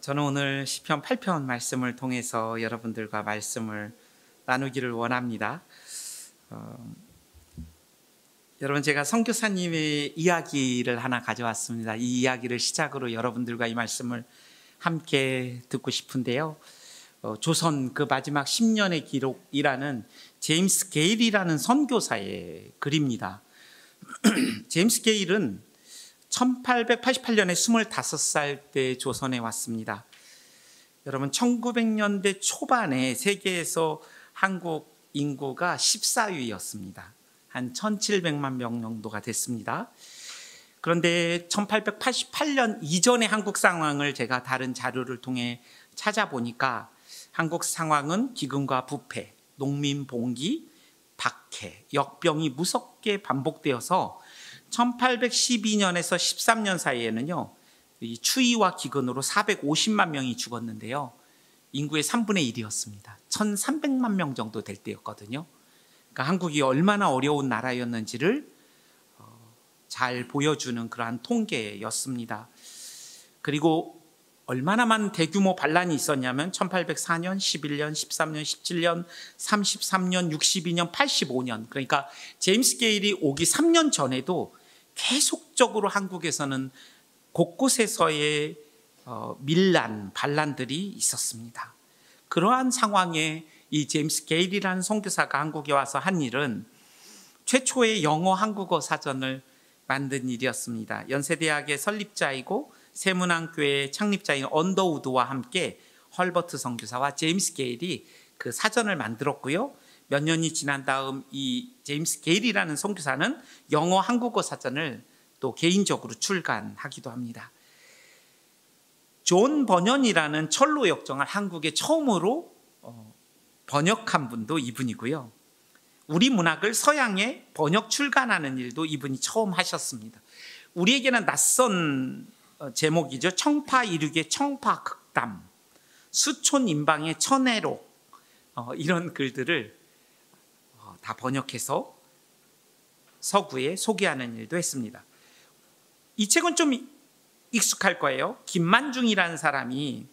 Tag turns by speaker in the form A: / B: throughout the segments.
A: 저는 오늘 시편 8편 말씀을 통해서 여러분들과 말씀을 나누기를 원합니다. 여러분, 제가 선교사님의 이야기를 하나 가져왔습니다. 이 이야기를 시작으로 여러분들과 이 말씀을 함께 듣고 싶은데요. 조선 그 마지막 10년의 기록이라는 제임스 게일이라는 선교사의 글입니다. 제임스 게일은 1888년에 25살 때 조선에 왔습니다. 여러분, 1900년대 초반에 세계에서 한국 인구가 14위였습니다. 한 1700만 명 정도가 됐습니다. 그런데 1888년 이전의 한국 상황을 제가 다른 자료를 통해 찾아보니까 한국 상황은 기근과 부패, 농민 봉기, 박해, 역병이 무섭게 반복되어서 1812년에서 13년 사이에는요, 이 추위와 기근으로 450만 명이 죽었는데요, 인구의 3분의 1이었습니다. 1300만 명 정도 될 때였거든요. 그러니까 한국이 얼마나 어려운 나라였는지를 잘 보여주는 그러한 통계였습니다. 그리고 얼마나 많은 대규모 반란이 있었냐면 1804년, 11년, 13년, 17년, 33년, 62년, 85년, 그러니까 제임스 게일이 오기 3년 전에도 계속적으로 한국에서는 곳곳에서의 밀란, 반란들이 있었습니다. 그러한 상황에 이 제임스 게일이라는 선교사가 한국에 와서 한 일은 최초의 영어 한국어 사전을 만든 일이었습니다. 연세대학의 설립자이고 세문안교회 창립자인 언더우드와 함께 헐버트 선교사와 제임스 게일이 그 사전을 만들었고요. 몇 년이 지난 다음 이 제임스 게일이라는 선교사는 영어 한국어 사전을 또 개인적으로 출간하기도 합니다. 존 버년이라는 철로 역정을 한국에 처음으로 번역한 분도 이분이고요. 우리 문학을 서양에 번역 출간하는 일도 이분이 처음 하셨습니다. 우리에게는 낯선 제목이죠. 청파 이륙의 청파 극담, 수촌 인방의 천혜록, 이런 글들을 다 번역해서 서구에 소개하는 일도 했습니다. 이 책은 좀 익숙할 거예요. 김만중이라는 사람이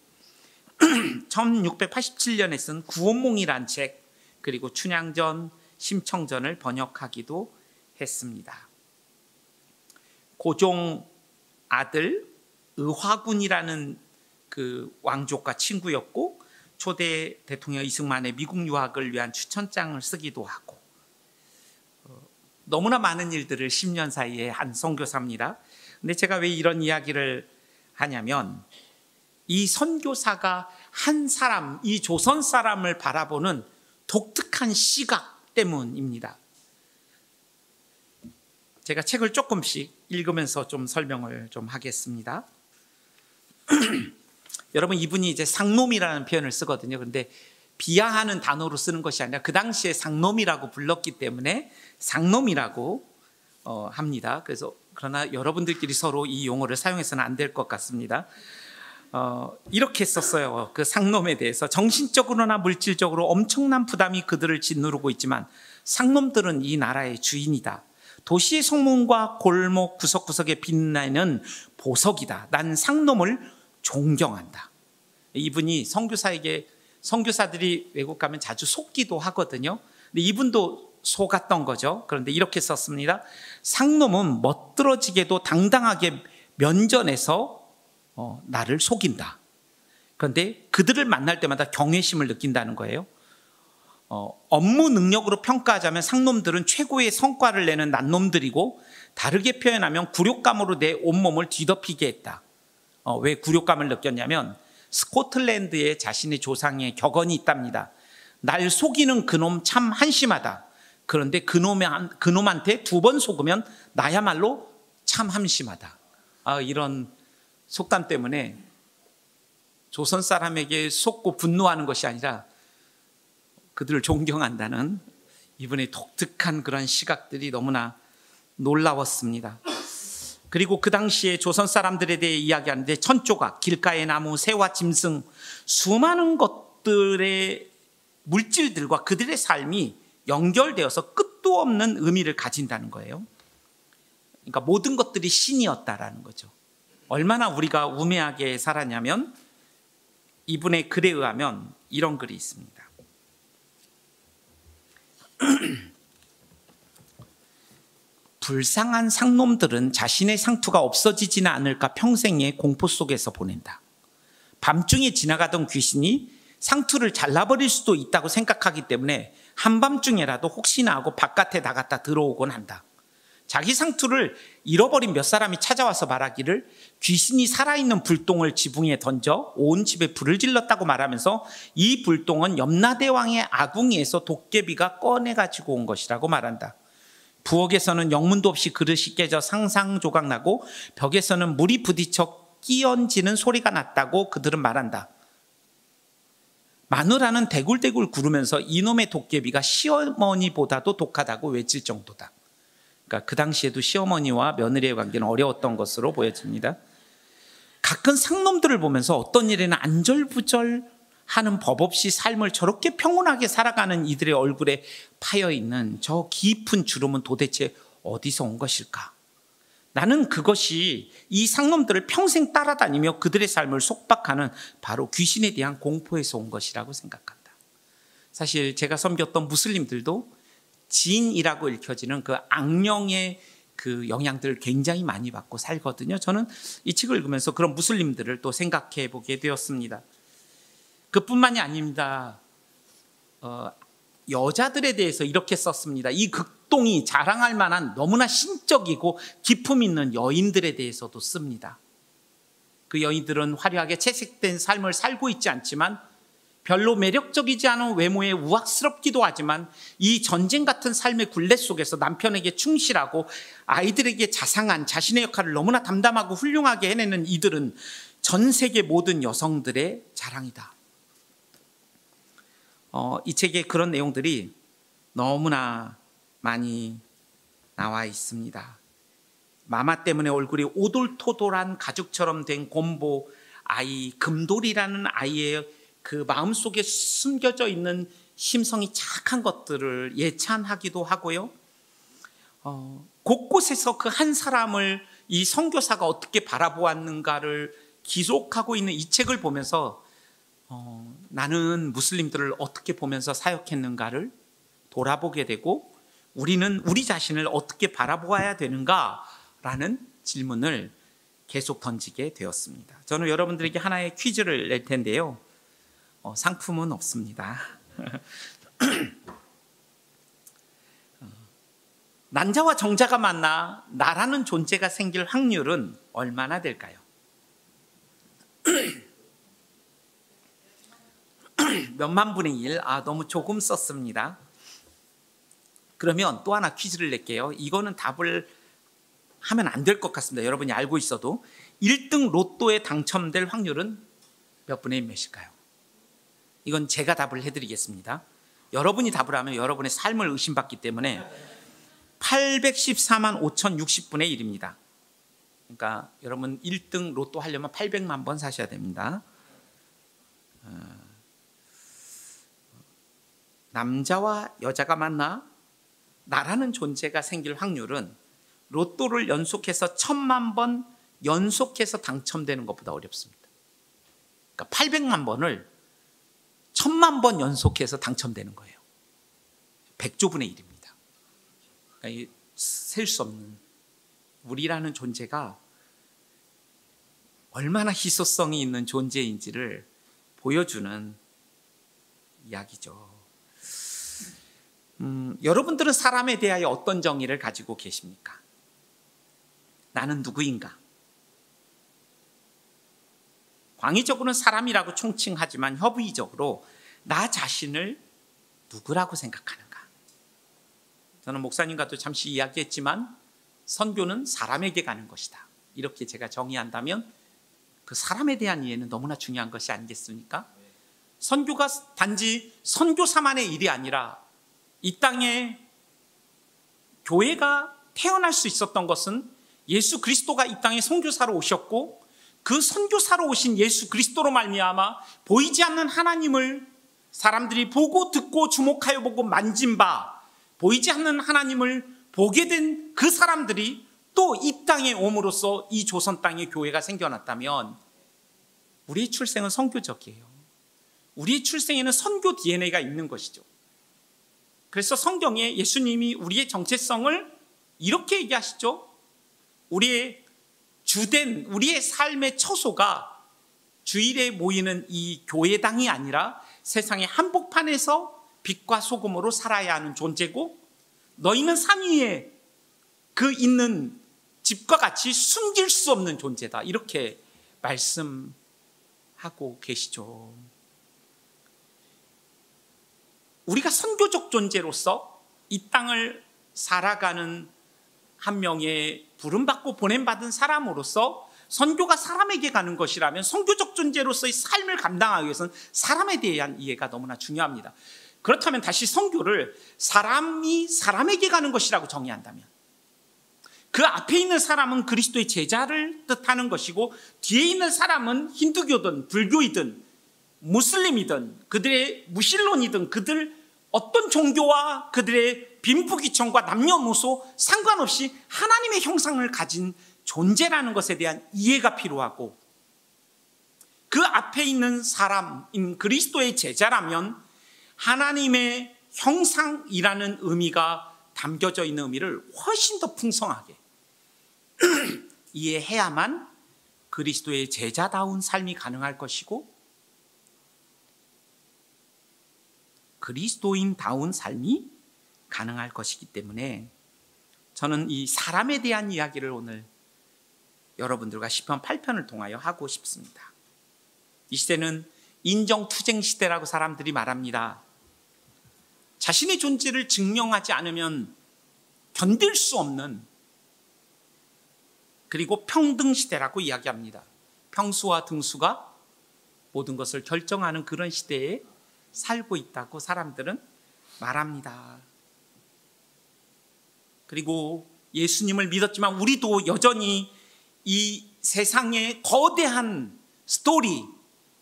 A: 1687년에 쓴 구원몽이라는 책, 그리고 춘향전, 심청전을 번역하기도 했습니다. 고종 아들 의화군이라는 그 왕족과 친구였고 초대 대통령 이승만의 미국 유학을 위한 추천장을 쓰기도 하고 너무나 많은 일들을 10년 사이에 한 선교사입니다. 근데 제가 왜 이런 이야기를 하냐면 이 선교사가 한 사람, 이 조선 사람을 바라보는 독특한 시각 때문입니다. 제가 책을 조금씩 읽으면서 좀 설명을 좀 하겠습니다. 여러분, 이분이 이제 상놈이라는 표현을 쓰거든요. 그런데 비하하는 단어로 쓰는 것이 아니라 그 당시에 상놈이라고 불렀기 때문에 상놈이라고 합니다. 그러나 여러분들끼리 서로 이 용어를 사용해서는 안 될 것 같습니다. 이렇게 썼어요. 그 상놈에 대해서. 정신적으로나 물질적으로 엄청난 부담이 그들을 짓누르고 있지만 상놈들은 이 나라의 주인이다. 도시의 성문과 골목 구석구석에 빛나는 보석이다. 난 상놈을 존경한다. 이분이 선교사들이 외국 가면 자주 속기도 하거든요. 근데 이분도 속았던 거죠. 그런데 이렇게 썼습니다. 상놈은 멋들어지게도 당당하게 면전에서 나를 속인다. 그런데 그들을 만날 때마다 경외심을 느낀다는 거예요. 업무 능력으로 평가하자면 상놈들은 최고의 성과를 내는 난놈들이고, 다르게 표현하면 굴욕감으로 내 온몸을 뒤덮이게 했다. 왜 굴욕감을 느꼈냐면 스코틀랜드에 자신의 조상의 격언이 있답니다. 날 속이는 그놈 참 한심하다. 그런데 그놈한테 2번 속으면 나야말로 참 한심하다. 이런 속담 때문에 조선 사람에게 속고 분노하는 것이 아니라 그들을 존경한다는 이분의 독특한 그런 시각들이 너무나 놀라웠습니다. 그리고 그 당시에 조선 사람들에 대해 이야기하는데 천조각, 길가의 나무, 새와 짐승, 수많은 것들의 물질들과 그들의 삶이 연결되어서 끝도 없는 의미를 가진다는 거예요. 그러니까 모든 것들이 신이었다라는 거죠. 얼마나 우리가 우매하게 살았냐면 이분의 글에 의하면 이런 글이 있습니다. 불쌍한 상놈들은 자신의 상투가 없어지지는 않을까 평생의 공포 속에서 보낸다. 밤중에 지나가던 귀신이 상투를 잘라버릴 수도 있다고 생각하기 때문에 한밤중에라도 혹시나 하고 바깥에 나갔다 들어오곤 한다. 자기 상투를 잃어버린 몇 사람이 찾아와서 말하기를 귀신이 살아있는 불똥을 지붕에 던져 온 집에 불을 질렀다고 말하면서 이 불똥은 염라대왕의 아궁이에서 도깨비가 꺼내가지고 온 것이라고 말한다. 부엌에서는 영문도 없이 그릇이 깨져 상상조각나고 벽에서는 물이 부딪혀 끼얹지는 소리가 났다고 그들은 말한다. 마누라는 대굴대굴 구르면서 이놈의 도깨비가 시어머니보다도 독하다고 외칠 정도다. 그러니까 그 당시에도 시어머니와 며느리의 관계는 어려웠던 것으로 보여집니다. 가끔 상놈들을 보면서 어떤 일에는 안절부절하는 법 없이 삶을 저렇게 평온하게 살아가는 이들의 얼굴에 파여있는 저 깊은 주름은 도대체 어디서 온 것일까? 나는 그것이 이 상놈들을 평생 따라다니며 그들의 삶을 속박하는 바로 귀신에 대한 공포에서 온 것이라고 생각한다. 사실 제가 섬겼던 무슬림들도 진이라고 읽혀지는 그 악령의 그 영향들을 굉장히 많이 받고 살거든요. 저는 이 책을 읽으면서 그런 무슬림들을 또 생각해 보게 되었습니다. 그뿐만이 아닙니다. 여자들에 대해서 이렇게 썼습니다. 이 극동이 자랑할 만한 너무나 신적이고 기품 있는 여인들에 대해서도 씁니다. 그 여인들은 화려하게 채색된 삶을 살고 있지 않지만 별로 매력적이지 않은 외모에 우악스럽기도 하지만 이 전쟁 같은 삶의 굴레 속에서 남편에게 충실하고 아이들에게 자상한 자신의 역할을 너무나 담담하고 훌륭하게 해내는 이들은 전 세계 모든 여성들의 자랑이다. 이 책에 그런 내용들이 너무나 많이 나와 있습니다. 마마 때문에 얼굴이 오돌토돌한 가죽처럼 된 곰보 아이, 금돌이라는 아이의 그 마음속에 숨겨져 있는 심성이 착한 것들을 예찬하기도 하고요. 곳곳에서 그 한 사람을 이 선교사가 어떻게 바라보았는가를 기록하고 있는 이 책을 보면서 나는 무슬림들을 어떻게 보면서 사역했는가를 돌아보게 되고 우리는 우리 자신을 어떻게 바라보아야 되는가라는 질문을 계속 던지게 되었습니다. 저는 여러분들에게 하나의 퀴즈를 낼 텐데요. 상품은 없습니다. 난자와 정자가 만나 나라는 존재가 생길 확률은 얼마나 될까요? 몇만 분의 1. 너무 조금 썼습니다. 그러면 또 하나 퀴즈를 낼게요. 이거는 답을 하면 안 될 것 같습니다. 여러분이 알고 있어도 1등 로또에 당첨될 확률은 몇 분의 1 몇일까요? 이건 제가 답을 해드리겠습니다. 여러분이 답을 하면 여러분의 삶을 의심받기 때문에 814만 5,060분의 1입니다. 그러니까 여러분 1등 로또 하려면 800만 번 사셔야 됩니다. 남자와 여자가 만나 나라는 존재가 생길 확률은 로또를 연속해서 1000만 번 연속해서 당첨되는 것보다 어렵습니다. 그러니까 800만 번을 1000만 번 연속해서 당첨되는 거예요. 100조분의 1입니다. 그러니까 셀 수 없는 우리라는 존재가 얼마나 희소성이 있는 존재인지를 보여주는 이야기죠. 여러분들은 사람에 대하여 어떤 정의를 가지고 계십니까? 나는 누구인가? 광의적으로는 사람이라고 총칭하지만 협의적으로 나 자신을 누구라고 생각하는가? 저는 목사님과도 잠시 이야기했지만 선교는 사람에게 가는 것이다. 이렇게 제가 정의한다면 그 사람에 대한 이해는 너무나 중요한 것이 아니겠습니까? 선교가 단지 선교사만의 일이 아니라 이 땅에 교회가 태어날 수 있었던 것은 예수 그리스도가 이 땅에 선교사로 오셨고 그 선교사로 오신 예수 그리스도로 말미암아 보이지 않는 하나님을 사람들이 보고 듣고 주목하여 보고 만진 바 보이지 않는 하나님을 보게 된 그 사람들이 또 이 땅에 옴으로써 이 조선 땅에 교회가 생겨났다면 우리의 출생은 선교적이에요. 우리의 출생에는 선교 DNA가 있는 것이죠. 그래서 성경에 예수님이 우리의 정체성을 이렇게 얘기하시죠. 우리의 주된 우리의 삶의 처소가 주일에 모이는 이 교회당이 아니라 세상의 한복판에서 빛과 소금으로 살아야 하는 존재고, 너희는 산 위에 그 있는 집과 같이 숨길 수 없는 존재다, 이렇게 말씀하고 계시죠. 우리가 선교적 존재로서 이 땅을 살아가는 한 명의 부름받고 보냄받은 사람으로서, 선교가 사람에게 가는 것이라면 선교적 존재로서의 삶을 감당하기 위해서는 사람에 대한 이해가 너무나 중요합니다. 그렇다면 다시 선교를 사람이 사람에게 가는 것이라고 정의한다면, 그 앞에 있는 사람은 그리스도의 제자를 뜻하는 것이고, 뒤에 있는 사람은 힌두교든 불교이든 무슬림이든 그들의 무신론이든 그들 어떤 종교와 그들의 빈부귀천과 남녀노소 상관없이 하나님의 형상을 가진 존재라는 것에 대한 이해가 필요하고, 그 앞에 있는 사람인 그리스도의 제자라면 하나님의 형상이라는 의미가 담겨져 있는 의미를 훨씬 더 풍성하게 이해해야만 그리스도의 제자다운 삶이 가능할 것이고, 그리스도인다운 삶이 가능할 것이기 때문에 저는 이 사람에 대한 이야기를 오늘 여러분들과 시편 8편을 통하여 하고 싶습니다. 이 시대는 인정투쟁 시대라고 사람들이 말합니다. 자신의 존재를 증명하지 않으면 견딜 수 없는, 그리고 평등 시대라고 이야기합니다. 평수와 등수가 모든 것을 결정하는 그런 시대에 살고 있다고 사람들은 말합니다. 그리고 예수님을 믿었지만 우리도 여전히 이 세상의 거대한 스토리,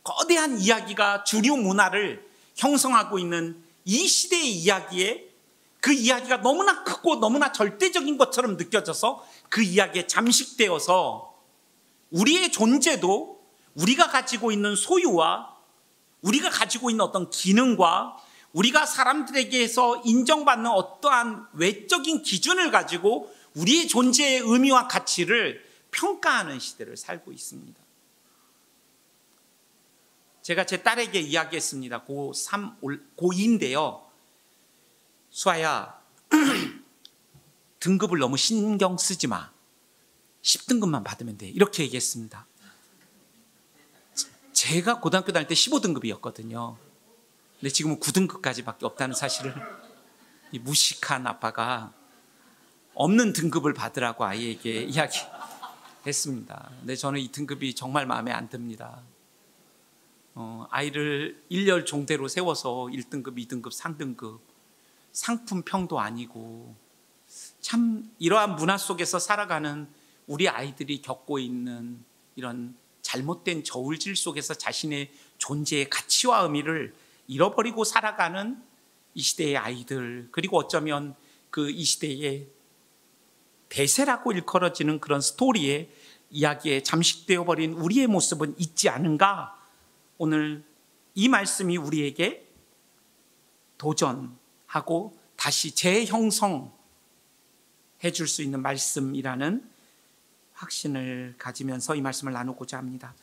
A: 거대한 이야기가 주류 문화를 형성하고 있는 이 시대의 이야기에, 그 이야기가 너무나 크고 너무나 절대적인 것처럼 느껴져서 그 이야기에 잠식되어서 우리의 존재도 우리가 가지고 있는 소유와 우리가 가지고 있는 어떤 기능과 우리가 사람들에게서 인정받는 어떠한 외적인 기준을 가지고 우리의 존재의 의미와 가치를 평가하는 시대를 살고 있습니다. 제가 제 딸에게 이야기했습니다. 고2인데요. 수아야, 등급을 너무 신경 쓰지 마. 10등급만 받으면 돼. 이렇게 얘기했습니다. 제가 고등학교 다닐 때 15등급이었거든요. 근데 지금은 9등급까지밖에 없다는 사실을 이 무식한 아빠가 없는 등급을 받으라고 아이에게 이야기했습니다. 근데 저는 이 등급이 정말 마음에 안 듭니다. 아이를 일렬 종대로 세워서 1등급, 2등급, 3등급 상품평도 아니고, 참 이러한 문화 속에서 살아가는 우리 아이들이 겪고 있는 이런 잘못된 저울질 속에서 자신의 존재의 가치와 의미를 잃어버리고 살아가는 이 시대의 아이들, 그리고 어쩌면 그 이 시대의 대세라고 일컬어지는 그런 스토리의 이야기에 잠식되어 버린 우리의 모습은 있지 않은가? 오늘 이 말씀이 우리에게 도전하고 다시 재형성해 줄 수 있는 말씀이라는 확신을 가지면서 이 말씀을 나누고자 합니다.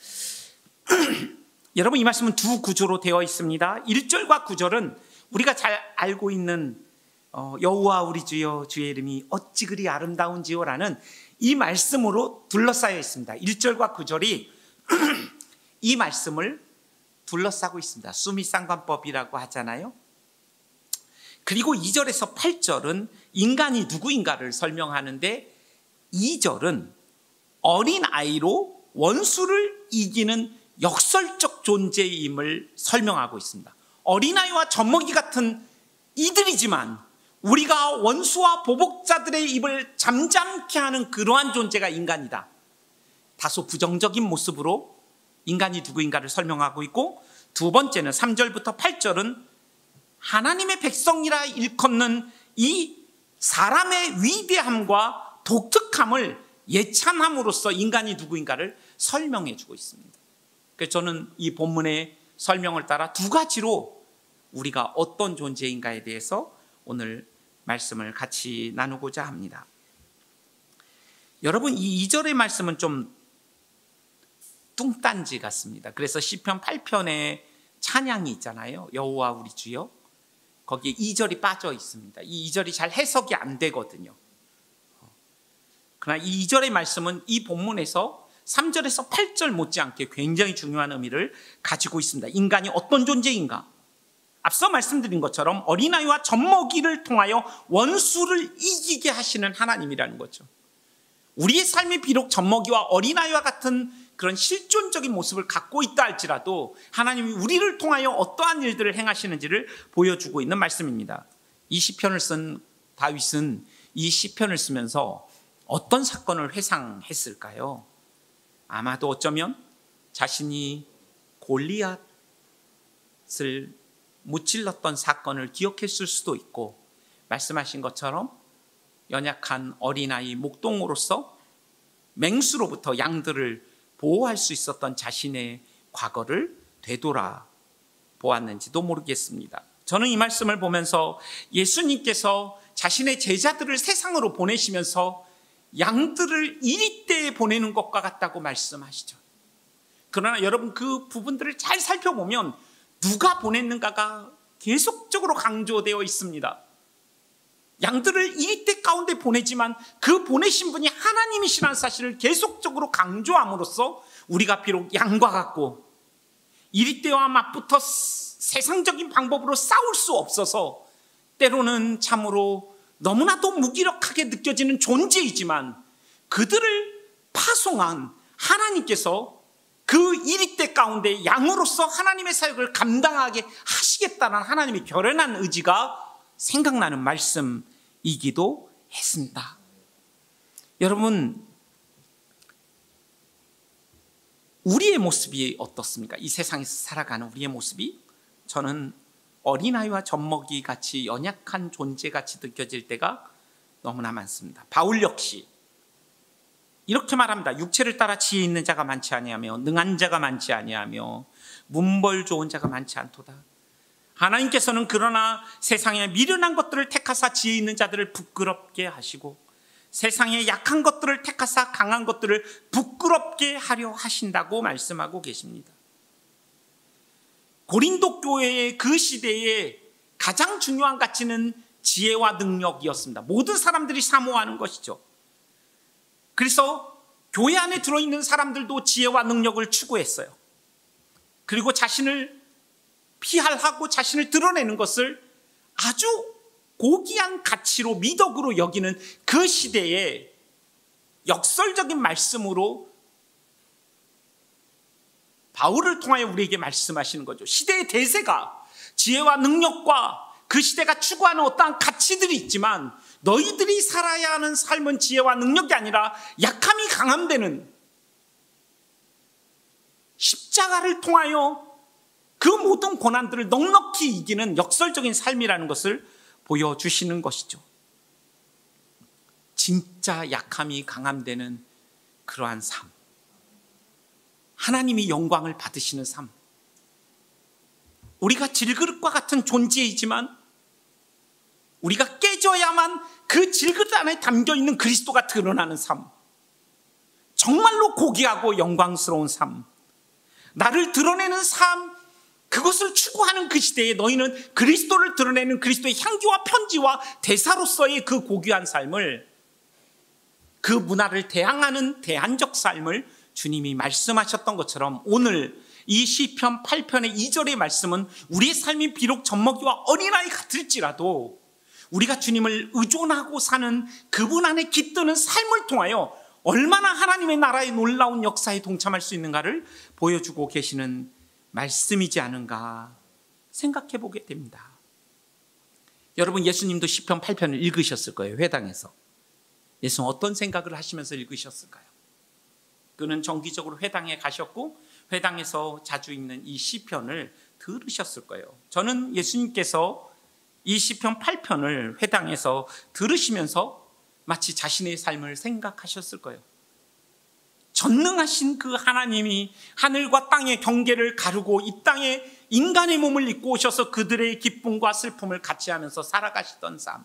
A: 여러분, 이 말씀은 두 구조로 되어 있습니다. 1절과 9절은 우리가 잘 알고 있는 여호와 우리 주여 주의 이름이 어찌 그리 아름다운지요라는 이 말씀으로 둘러싸여 있습니다. 1절과 9절이 이 말씀을 둘러싸고 있습니다. 수미상관법이라고 하잖아요. 그리고 2절에서 8절은 인간이 누구인가를 설명하는데, 2절은 어린아이로 원수를 이기는 역설적 존재임을 설명하고 있습니다. 어린아이와 젖먹이 같은 이들이지만 우리가 원수와 보복자들의 입을 잠잠케 하는 그러한 존재가 인간이다. 다소 부정적인 모습으로 인간이 누구인가를 설명하고 있고, 두 번째는 3절부터 8절은 하나님의 백성이라 일컫는 이 사람의 위대함과 독특함을 예찬함으로써 인간이 누구인가를 설명해 주고 있습니다. 그래서 저는 이 본문의 설명을 따라 두 가지로 우리가 어떤 존재인가에 대해서 오늘 말씀을 같이 나누고자 합니다. 여러분, 이 2절의 말씀은 좀 뚱딴지 같습니다. 그래서 시편 8편에 찬양이 있잖아요. 여호와 우리 주여. 거기에 2절이 빠져 있습니다. 이 2절이 잘 해석이 안 되거든요. 그러나 이 2절의 말씀은 이 본문에서 3절에서 8절 못지않게 굉장히 중요한 의미를 가지고 있습니다. 인간이 어떤 존재인가? 앞서 말씀드린 것처럼 어린아이와 젖먹이를 통하여 원수를 이기게 하시는 하나님이라는 거죠. 우리의 삶이 비록 젖먹이와 어린아이와 같은 그런 실존적인 모습을 갖고 있다 할지라도 하나님이 우리를 통하여 어떠한 일들을 행하시는지를 보여주고 있는 말씀입니다. 이 시편을 쓴 다윗은 이 시편을 쓰면서 어떤 사건을 회상했을까요? 아마도 어쩌면 자신이 골리앗을 무찔렀던 사건을 기억했을 수도 있고, 말씀하신 것처럼 연약한 어린아이 목동으로서 맹수로부터 양들을 보호할 수 있었던 자신의 과거를 되돌아 보았는지도 모르겠습니다. 저는 이 말씀을 보면서 예수님께서 자신의 제자들을 세상으로 보내시면서 양들을 이리때에 보내는 것과 같다고 말씀하시죠. 그러나 여러분, 그 부분들을 잘 살펴보면 누가 보냈는가가 계속적으로 강조되어 있습니다. 양들을 이리때 가운데 보내지만 그 보내신 분이 하나님이시라는 사실을 계속적으로 강조함으로써 우리가 비록 양과 같고 이리때와 맞붙어 세상적인 방법으로 싸울 수 없어서 때로는 참으로 너무나도 무기력하게 느껴지는 존재이지만, 그들을 파송한 하나님께서 그 이리때 가운데 양으로서 하나님의 사역을 감당하게 하시겠다는 하나님의 결연한 의지가 생각나는 말씀이기도 했습니다. 여러분, 우리의 모습이 어떻습니까? 이 세상에서 살아가는 우리의 모습이, 저는 어린아이와 젖먹이 같이 연약한 존재같이 느껴질 때가 너무나 많습니다. 바울 역시 이렇게 말합니다. 육체를 따라 지혜 있는 자가 많지 아니하며 능한 자가 많지 아니하며 문벌 좋은 자가 많지 않도다. 하나님께서는 그러나 세상에 미련한 것들을 택하사 지혜 있는 자들을 부끄럽게 하시고 세상에 약한 것들을 택하사 강한 것들을 부끄럽게 하려 하신다고 말씀하고 계십니다. 고린도 교회의 그 시대에 가장 중요한 가치는 지혜와 능력이었습니다. 모든 사람들이 사모하는 것이죠. 그래서 교회 안에 들어있는 사람들도 지혜와 능력을 추구했어요. 그리고 자신을 피할하고 자신을 드러내는 것을 아주 고귀한 가치로 미덕으로 여기는 그 시대에 역설적인 말씀으로 바울을 통하여 우리에게 말씀하시는 거죠. 시대의 대세가 지혜와 능력과 그 시대가 추구하는 어떠한 가치들이 있지만, 너희들이 살아야 하는 삶은 지혜와 능력이 아니라 약함이 강함되는 십자가를 통하여 그 모든 고난들을 넉넉히 이기는 역설적인 삶이라는 것을 보여주시는 것이죠. 진짜 약함이 강함되는 그러한 삶, 하나님이 영광을 받으시는 삶, 우리가 질그릇과 같은 존재이지만 우리가 깨져야만 그 질그릇 안에 담겨있는 그리스도가 드러나는 삶, 정말로 고귀하고 영광스러운 삶, 나를 드러내는 삶, 그것을 추구하는 그 시대에 너희는 그리스도를 드러내는 그리스도의 향기와 편지와 대사로서의 그 고귀한 삶을, 그 문화를 대항하는 대안적 삶을 주님이 말씀하셨던 것처럼, 오늘 이 시편 8편의 2절의 말씀은 우리의 삶이 비록 젖먹이와 어린아이 같을지라도 우리가 주님을 의존하고 사는 그분 안에 깃드는 삶을 통하여 얼마나 하나님의 나라의 놀라운 역사에 동참할 수 있는가를 보여주고 계시는 말씀이지 않은가 생각해 보게 됩니다. 여러분, 예수님도 시편 8편을 읽으셨을 거예요. 회당에서. 예수는 어떤 생각을 하시면서 읽으셨을까요? 그는 정기적으로 회당에 가셨고 회당에서 자주 읽는 이 시편을 들으셨을 거예요. 저는 예수님께서 이 시편 8편을 회당에서 들으시면서 마치 자신의 삶을 생각하셨을 거예요. 전능하신 그 하나님이 하늘과 땅의 경계를 가르고 이 땅에 인간의 몸을 입고 오셔서 그들의 기쁨과 슬픔을 같이 하면서 살아가시던 삶.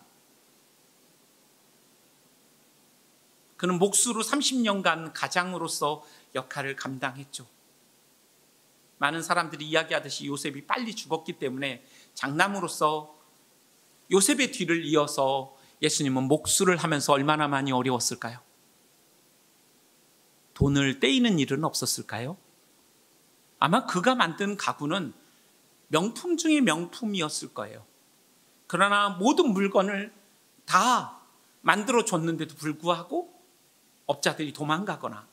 A: 그는 목수로 30년간 가장으로서 역할을 감당했죠. 많은 사람들이 이야기하듯이 요셉이 빨리 죽었기 때문에 장남으로서 요셉의 뒤를 이어서 예수님은 목수를 하면서 얼마나 많이 어려웠을까요? 돈을 떼이는 일은 없었을까요? 아마 그가 만든 가구는 명품 중에 명품이었을 거예요. 그러나 모든 물건을 다 만들어 줬는데도 불구하고 업자들이 도망가거나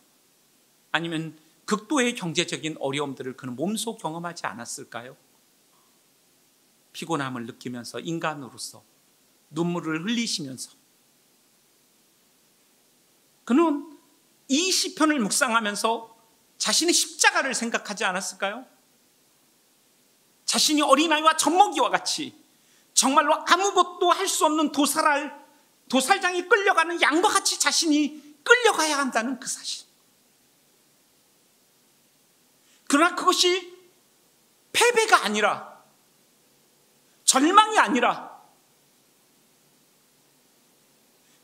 A: 아니면 극도의 경제적인 어려움들을 그는 몸소 경험하지 않았을까요? 피곤함을 느끼면서 인간으로서 눈물을 흘리시면서 그는 이 시편을 묵상하면서 자신의 십자가를 생각하지 않았을까요? 자신이 어린아이와 젖먹이와 같이 정말로 아무것도 할 수 없는 도살장에 끌려가는 양과 같이 자신이 끌려가야 한다는 그 사실. 그러나 그것이 패배가 아니라 절망이 아니라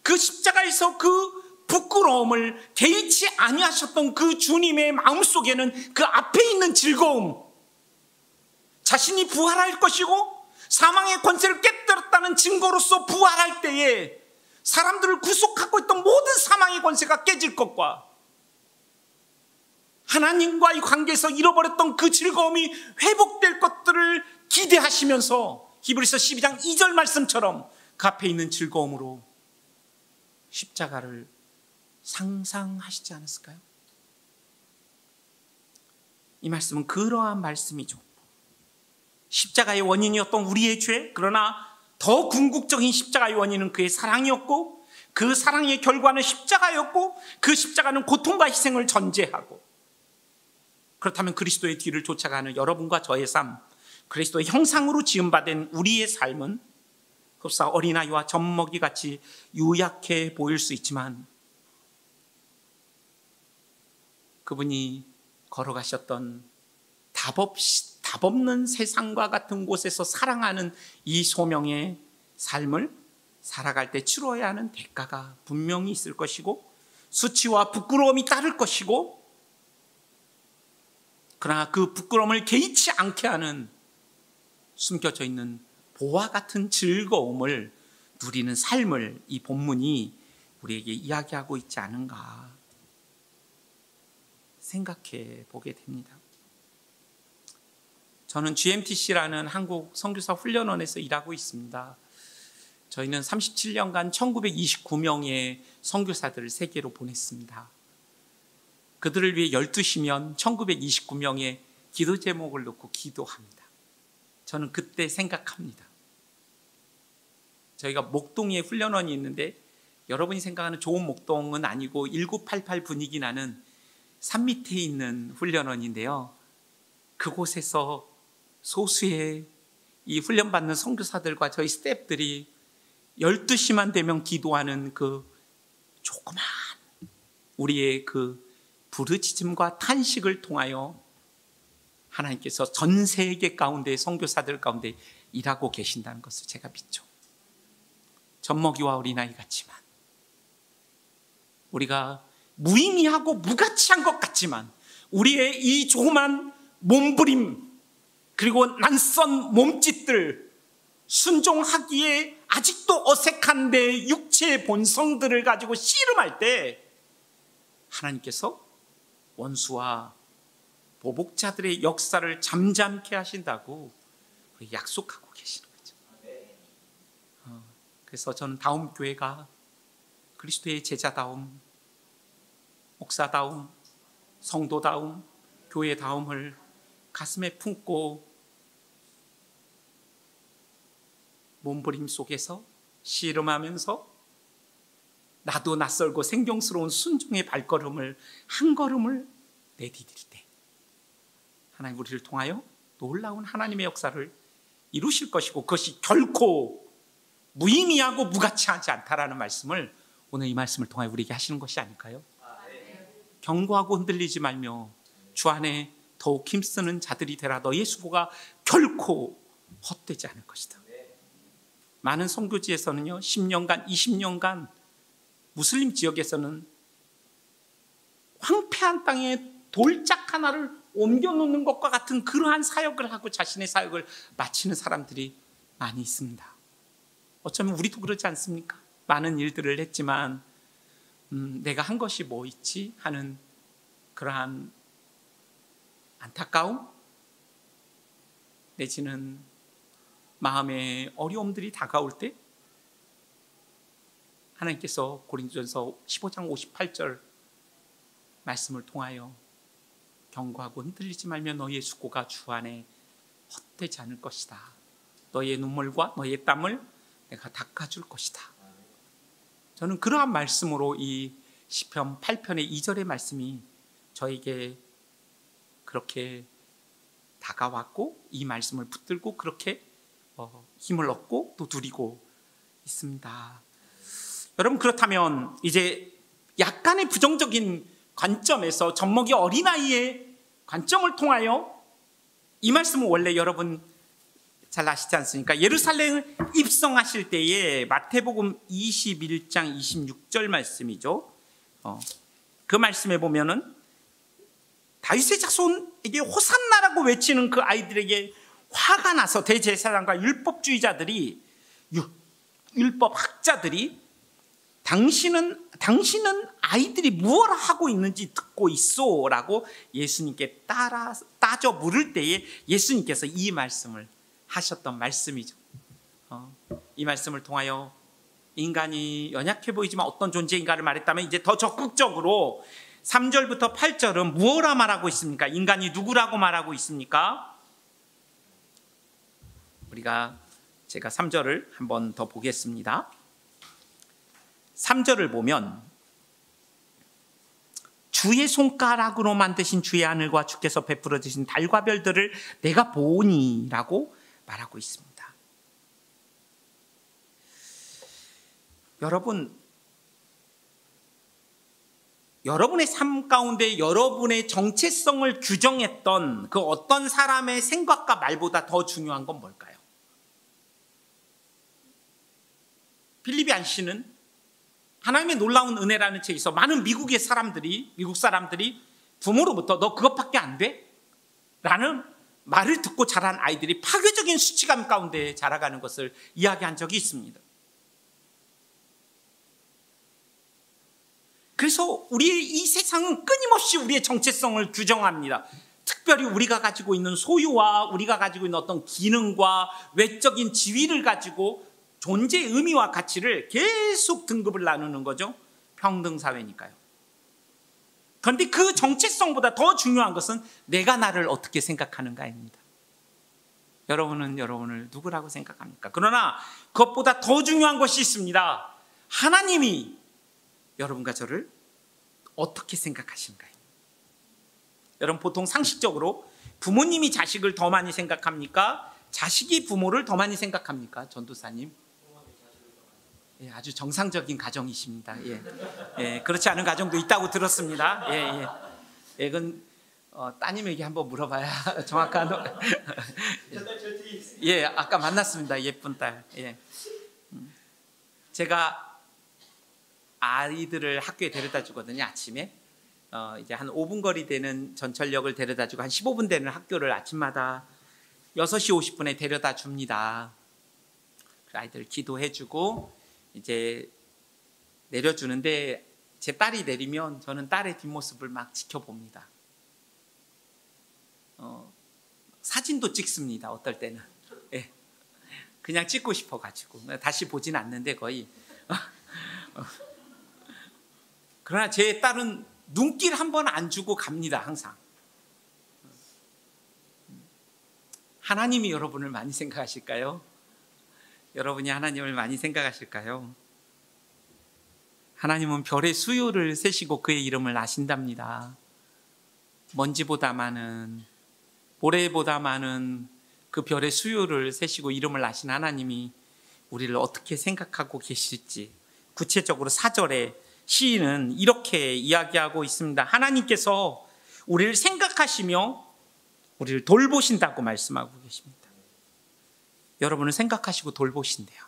A: 그 십자가에서 그 부끄러움을 개의치 아니하셨던 그 주님의 마음속에는 그 앞에 있는 즐거움, 자신이 부활할 것이고 사망의 권세를 깨뜨렸다는 증거로서 부활할 때에 사람들을 구속하고 있던 모든 사망의 권세가 깨질 것과 하나님과의 관계에서 잃어버렸던 그 즐거움이 회복될 것들을 기대하시면서 히브리서 12장 2절 말씀처럼 그 앞에 있는 즐거움으로 십자가를 상상하시지 않았을까요? 이 말씀은 그러한 말씀이죠. 십자가의 원인이었던 우리의 죄, 그러나 더 궁극적인 십자가의 원인은 그의 사랑이었고 그 사랑의 결과는 십자가였고 그 십자가는 고통과 희생을 전제하고, 그렇다면 그리스도의 뒤를 쫓아가는 여러분과 저의 삶, 그리스도의 형상으로 지음받은 우리의 삶은 흡사 어린아이와 젖먹이같이 유약해 보일 수 있지만 그분이 걸어가셨던 답 없는 세상과 같은 곳에서 사랑하는 이 소명의 삶을 살아갈 때 치러야 하는 대가가 분명히 있을 것이고 수치와 부끄러움이 따를 것이고, 그러나 그 부끄러움을 개의치 않게 하는 숨겨져 있는 보화 같은 즐거움을 누리는 삶을 이 본문이 우리에게 이야기하고 있지 않은가 생각해 보게 됩니다. 저는 GMTC라는 한국 선교사 훈련원에서 일하고 있습니다. 저희는 37년간 1929명의 선교사들을 세계로 보냈습니다. 그들을 위해 12시면 1929명의 기도 제목을 놓고 기도합니다. 저는 그때 생각합니다. 저희가 목동에 훈련원이 있는데 여러분이 생각하는 좋은 목동은 아니고 1988 분위기 나는 산 밑에 있는 훈련원인데요. 그곳에서 소수의 이 훈련받는 선교사들과 저희 스태프들이 12시만 되면 기도하는 그 조그만 우리의 그 부르짖음과 탄식을 통하여 하나님께서 전 세계 가운데 선교사들 가운데 일하고 계신다는 것을 제가 믿죠. 젖먹이와 어린아이 같지만 우리가 무의미하고 무가치한 것 같지만 우리의 이 조그만 몸부림 그리고 낯선 몸짓들, 순종하기에 아직도 어색한 내 육체의 본성들을 가지고 씨름할 때 하나님께서 원수와 보복자들의 역사를 잠잠케 하신다고 약속하고 계시는 거죠. 그래서 저는 다음 교회가 그리스도의 제자다움, 목사다움, 성도다움, 교회다움을 가슴에 품고 몸부림 속에서 씨름하면서 나도 낯설고 생경스러운 순종의 발걸음을 한 걸음을 내디딜 때 하나님 우리를 통하여 놀라운 하나님의 역사를 이루실 것이고 그것이 결코 무의미하고 무가치하지 않다라는 말씀을 오늘 이 말씀을 통하여 우리에게 하시는 것이 아닐까요? 경고하고 흔들리지 말며 주 안에 더욱 힘쓰는 자들이 되라. 너의 수고가 결코 헛되지 않을 것이다. 많은 선교지에서는요 10년간 20년간 무슬림 지역에서는 황폐한 땅에 돌짝 하나를 옮겨놓는 것과 같은 그러한 사역을 하고 자신의 사역을 마치는 사람들이 많이 있습니다. 어쩌면 우리도 그러지 않습니까? 많은 일들을 했지만 내가 한 것이 뭐 있지 하는 그러한 안타까움 내지는 마음의 어려움들이 다가올 때 하나님께서 고린도전서 15장 58절 말씀을 통하여 경고하고 흔들리지 말며 너희의 수고가 주 안에 헛되지 않을 것이다. 너희의 눈물과 너희의 땀을 내가 닦아줄 것이다. 저는 그러한 말씀으로 이 시편 8편의 2절의 말씀이 저에게 그렇게 다가왔고 이 말씀을 붙들고 그렇게 힘을 얻고 또 누리고 있습니다. 여러분, 그렇다면 이제 약간의 부정적인 관점에서 젖먹이 어린아이의 관점을 통하여 이 말씀은 원래 여러분 잘 아시지 않습니까? 예루살렘을 입성하실 때에 마태복음 21장 26절 말씀이죠. 그 말씀에 보면은 다윗의 자손에게 호산나라고 외치는 그 아이들에게 화가 나서 대제사장과 율법주의자들이 율법 학자들이 당신은 아이들이 무엇을 하고 있는지 듣고 있소라고 예수님께 따져 물을 때에 예수님께서 이 말씀을 하셨던 말씀이죠. 이 말씀을 통하여 인간이 연약해 보이지만 어떤 존재인가를 말했다면 이제 더 적극적으로 3절부터 8절은 무엇라 말하고 있습니까? 인간이 누구라고 말하고 있습니까? 제가 3절을 한번 더 보겠습니다. 3절을 보면 주의 손가락으로 만드신 주의 하늘과 주께서 베풀어 주신 달과 별들을 내가 보니라고 말하고 있습니다. 여러분의 삶 가운데 여러분의 정체성을 규정했던 그 어떤 사람의 생각과 말보다 더 중요한 건 뭘까요? 필립 얀 씨는 하나님의 놀라운 은혜라는 책에서 많은 미국 사람들이 부모로부터 너 그것밖에 안 돼? 라는 말을 듣고 자란 아이들이 파괴적인 수치감 가운데 자라가는 것을 이야기한 적이 있습니다. 그래서 우리의 이 세상은 끊임없이 우리의 정체성을 규정합니다. 특별히 우리가 가지고 있는 소유와 우리가 가지고 있는 어떤 기능과 외적인 지위를 가지고 존재의 의미와 가치를 계속 등급을 나누는 거죠. 평등사회니까요. 그런데 그 정체성보다 더 중요한 것은 내가 나를 어떻게 생각하는가입니다. 여러분은 여러분을 누구라고 생각합니까? 그러나 그것보다 더 중요한 것이 있습니다. 하나님이 여러분과 저를 어떻게 생각하시는가요? 여러분, 보통 상식적으로 부모님이 자식을 더 많이 생각합니까? 자식이 부모를 더 많이 생각합니까? 전도사님? 예, 아주 정상적인 가정이십니다. 예, 그렇지 않은 가정도 있다고 들었습니다. 그건 따님에게 한번 물어봐야 정확한. 예, 아까 만났습니다. 예쁜 딸. 예. 제가 아이들을 학교에 데려다 주거든요. 아침에 이제 한 5분 거리 되는 전철역을 데려다 주고 한 15분 되는 학교를 아침마다 6시 50분에 데려다 줍니다. 아이들 기도해 주고 이제 내려주는데 제 딸이 내리면 저는 딸의 뒷모습을 막 지켜봅니다. 사진도 찍습니다. 어떨 때는. 예. 그냥 찍고 싶어가지고 다시 보진 않는데 거의. 그러나 제 딸은 눈길 한 번 안 주고 갑니다. 항상. 하나님이 여러분을 많이 생각하실까요? 여러분이 하나님을 많이 생각하실까요? 하나님은 별의 수요를 세시고 그의 이름을 아신답니다. 먼지보다 많은, 모래보다 많은 그 별의 수요를 세시고 이름을 아신 하나님이 우리를 어떻게 생각하고 계실지 구체적으로 4절에 시인은 이렇게 이야기하고 있습니다. 하나님께서 우리를 생각하시며 우리를 돌보신다고 말씀하고 계십니다. 여러분은 생각하시고 돌보신대요.